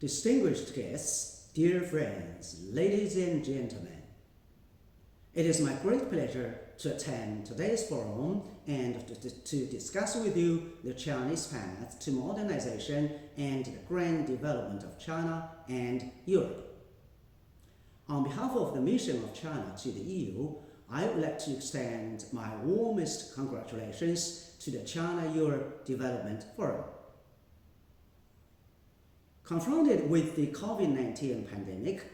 Distinguished guests, dear friends, ladies and gentlemen, it is my great pleasure to attend today's forum and to discuss with you the Chinese path to modernization and the grand development of China and Europe. On behalf of the mission of China to the EU, I would like to extend my warmest congratulations to the China-Europe Development Forum. Confronted with the COVID-19 pandemic,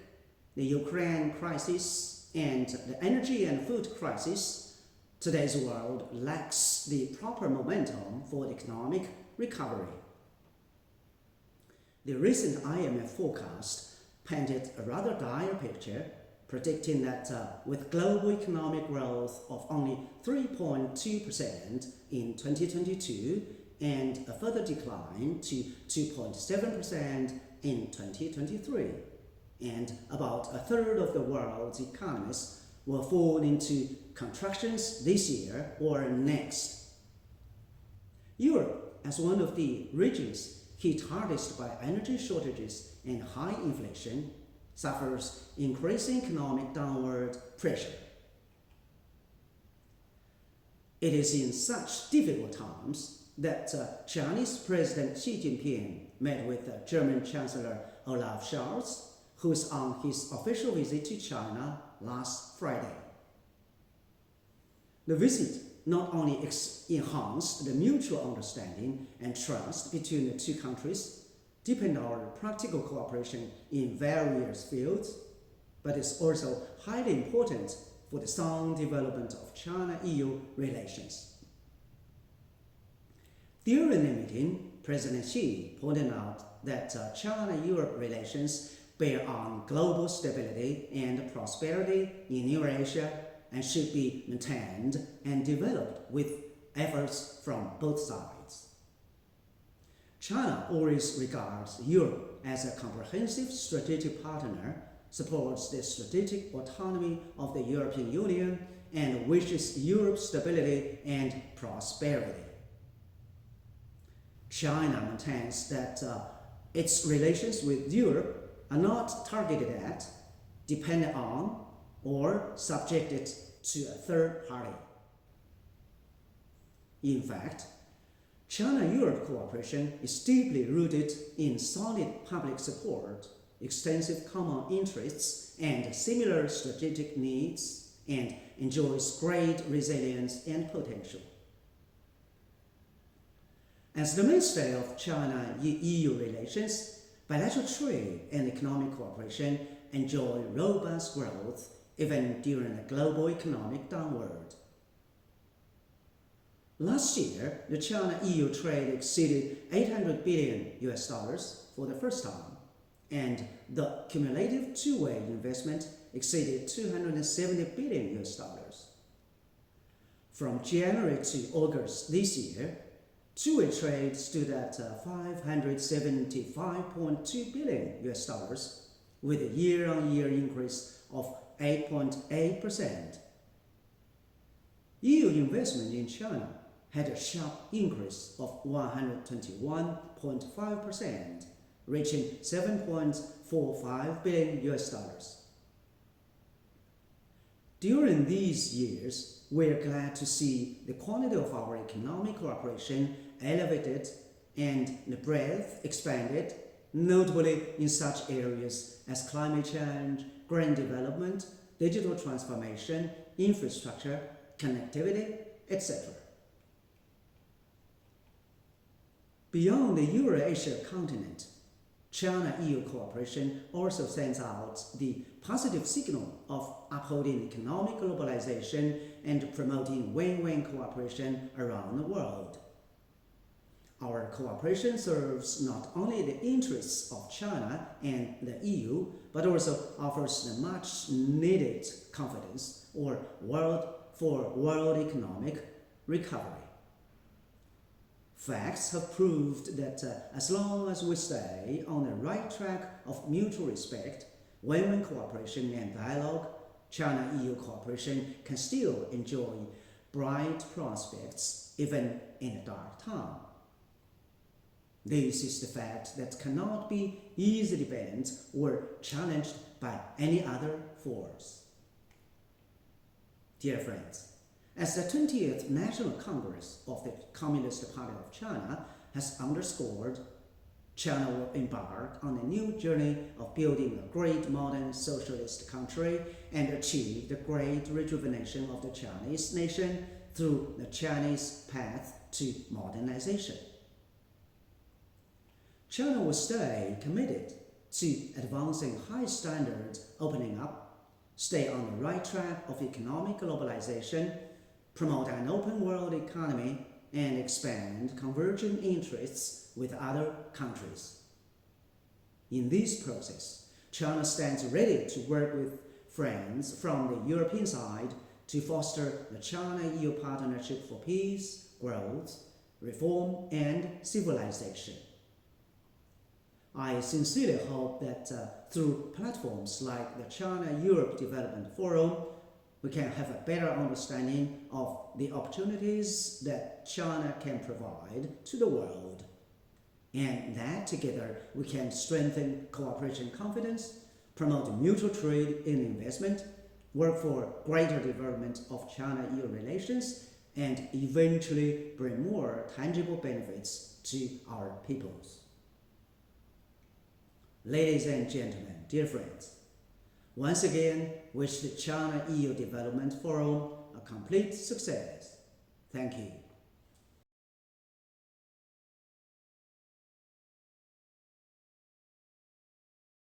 the Ukraine crisis, and the energy and food crisis, today's world lacks the proper momentum for economic recovery. The recent IMF forecast painted a rather dire picture, predicting that with global economic growth of only 3.2% in 2022 and a further decline to 2.7% in 2023, and about a third of the world's economies will fall into contractions this year or next. Europe, as one of the regions hit hardest by energy shortages and high inflation, suffers increasing economic downward pressure. It is in such difficult times that Chinese President Xi Jinping met with German Chancellor Olaf Scholz, who is on his official visit to China last Friday. The visit not only enhanced the mutual understanding and trust between the two countries, deepened our practical cooperation in various fields, but is also highly important for the sound development of China-EU relations. During the meeting, President Xi pointed out that China-Europe relations bear on global stability and prosperity in Eurasia and should be maintained and developed with efforts from both sides. China always regards Europe as a comprehensive strategic partner, supports the strategic autonomy of the European Union, and wishes Europe's stability and prosperity. China maintains that its relations with Europe are not targeted at, dependent on, or subjected to a third party. In fact, China-Europe cooperation is deeply rooted in solid public support, extensive common interests, and similar strategic needs, and enjoys great resilience and potential. As the mainstay of China-EU relations, bilateral trade and economic cooperation enjoy robust growth even during the global economic downward. Last year, the China-EU trade exceeded $800 billion for the first time, and the cumulative two-way investment exceeded $270 billion. From January to August this year, two-way trade stood at $575.2 billion, with a year-on-year increase of 8.8%. EU investment in China had a sharp increase of 121.5%, reaching $7.45 billion. During these years, we are glad to see the quality of our economic cooperation elevated and the breadth expanded, notably in such areas as climate change, green development, digital transformation, infrastructure, connectivity, etc. Beyond the Eurasia continent, China-EU cooperation also sends out the positive signal of upholding economic globalization and promoting win-win cooperation around the world. Our cooperation serves not only the interests of China and the EU, but also offers the much-needed confidence for world economic recovery. Facts have proved that as long as we stay on the right track of mutual respect, win-win cooperation and dialogue, China-EU cooperation can still enjoy bright prospects even in a dark time. This is the fact that cannot be easily bent or challenged by any other force. Dear friends, as the 20th National Congress of the Communist Party of China has underscored, China will embark on a new journey of building a great modern socialist country and achieve the great rejuvenation of the Chinese nation through the Chinese path to modernization. China will stay committed to advancing high standards, opening up, stay on the right track of economic globalization, promote an open world economy, and expand converging interests with other countries. In this process, China stands ready to work with friends from the European side to foster the China-EU partnership for peace, growth, reform, and civilization. I sincerely hope that through platforms like the China-Europe Development Forum, we can have a better understanding of the opportunities that China can provide to the world, and that together we can strengthen cooperation confidence, promote mutual trade and investment, work for greater development of China-EU relations, and eventually bring more tangible benefits to our peoples. Ladies and gentlemen, dear friends, once again, wish the China-EU Development Forum a complete success. Thank you.